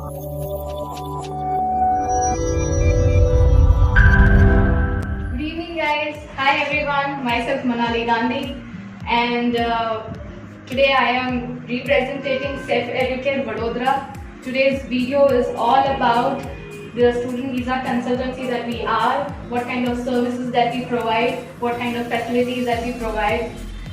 Good evening, guys. Hi, everyone. Myself Manali Gandhi, and today I am representing SEF Educare Vadodara. Today's video is all about the student visa consultancy that we are, what kind of services that we provide, what kind of facilities that we provide.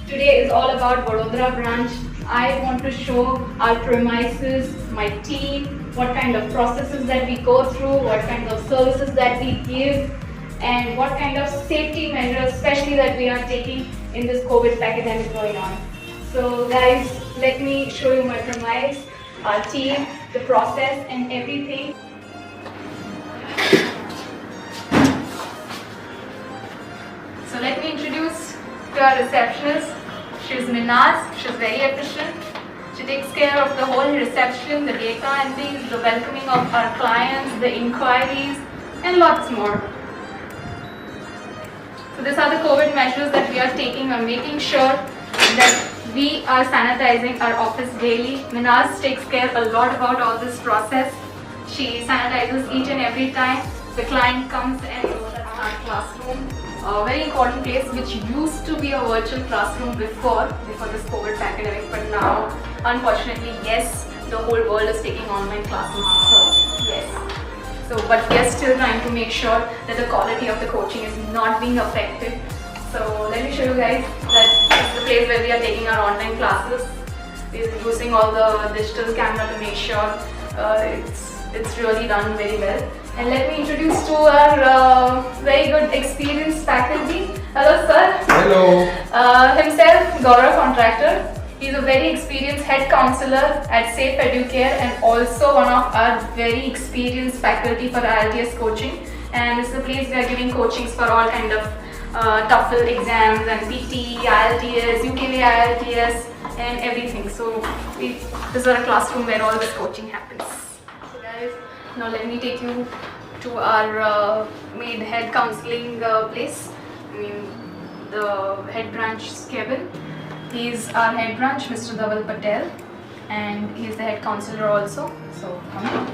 Today is all about Vadodara branch. I want to show our premises, my team, what kind of processes that we go through, what kind of services that we give, and what kind of safety measures, especially that we are taking in this COVID pandemic going on. So guys, let me show you my premise, our team, the process and everything. So let me introduce to our receptionist. She's Minaz. She's very efficient. She takes care of the whole reception, the data entries, the welcoming of our clients, the inquiries, and lots more. So these are the COVID measures that we are taking on making sure that we are sanitizing our office daily. Minaz takes care a lot about all this process. She sanitizes each and every time the client comes and goes at our classroom. A very important place which used to be a virtual classroom before this COVID pandemic, but now unfortunately yes, the whole world is taking online classes. So yes. But we are still trying to make sure that the quality of the coaching is not being affected. So let me show you guys that this is the place where we are taking our online classes. We are using all the digital camera to make sure it's really done very well. And let me introduce to our very good experienced faculty. Hello sir. Hello. Himself, Gaurav Contractor. He's a very experienced head counselor at Safe Educare and also one of our very experienced faculty for IELTS coaching. And this is a place we are giving coachings for all kind of TOEFL exams and PT, IELTS, UKV IELTS and everything. So this is our classroom where all this coaching happens. So guys, now let me take you to our main head counseling place. I mean the head branch's cabin. He is our head branch, Mr. Dhaval Patel, and he is the head counselor also. So come on.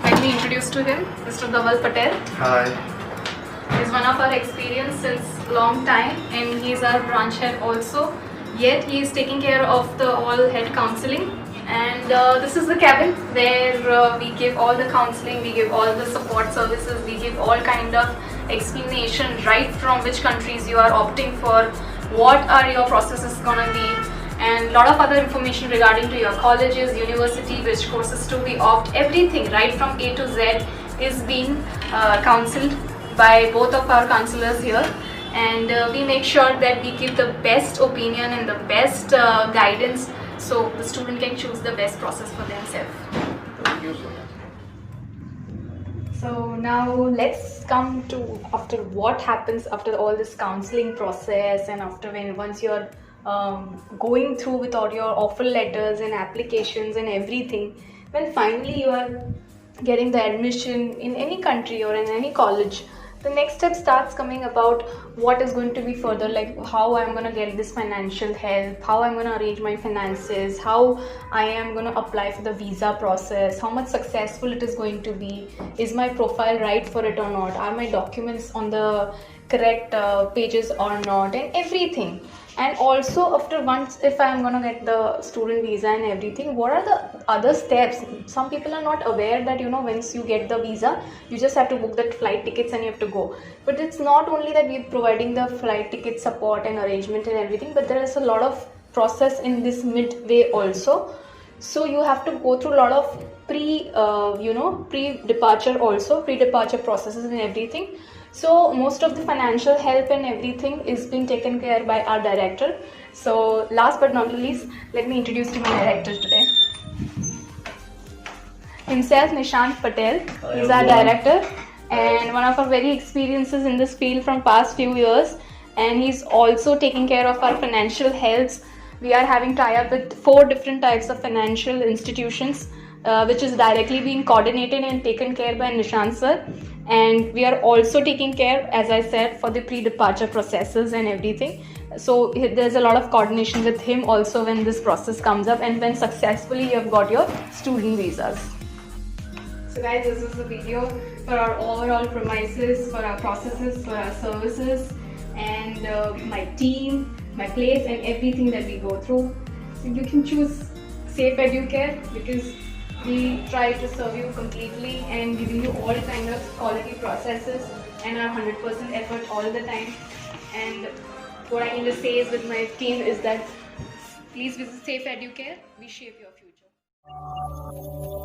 Let me introduce to him, Mr. Dhaval Patel. Hi. He is one of our experience since long time, and he is our branch head also. Yet he is taking care of the all head counseling. And this is the cabin where we give all the counseling, we give all the support services, we give all kind of explanation right from which countries you are opting for, what are your processes gonna be, and lot of other information regarding to your colleges, university, which courses to be opt. Everything right from A to Z is being counseled by both of our counselors here, and we make sure that we give the best opinion and the best guidance so the student can choose the best process for themselves. Thank you so much. So now let's come to after what happens after all this counseling process, and after once you're going through with all your offer letters and applications and everything, when finally you are getting the admission in any country or in any college, the next step starts coming about what is going to be further, like how I'm going to get this financial help, how I'm going to arrange my finances, how I am going to apply for the visa process, how much successful it is going to be, is my profile right for it or not, are my documents on the correct pages or not, and everything. And also after once if I'm gonna get the student visa and everything, what are the other steps? Some people are not aware that once you get the visa you just have to book that flight tickets and you have to go. But it's not only that we're providing the flight ticket support and arrangement and everything, but there is a lot of process in this midway also. So you have to go through a lot of pre-departure processes and everything. So most of the financial help and everything is being taken care by our director. So last but not least, let me introduce to my director today. Himself, Nishant Patel. He's our director and one of our very experiences in this field from past few years. And he's also taking care of our financial health. We are having tie-up with 4 different types of financial institutions, which is directly being coordinated and taken care by Nishant sir. And we are also taking care, as I said, for the pre-departure processes and everything. So there's a lot of coordination with him also when this process comes up, and when successfully you have got your student visas. So guys, this is the video for our overall premises, for our processes, for our services, and my team, my place, and everything that we go through. So you can choose Safe Educare because we try to serve you completely and giving you all kind of quality processes and our 100% effort all the time. And what I can just say is with my team is that please visit Safe Educare. We shape your future.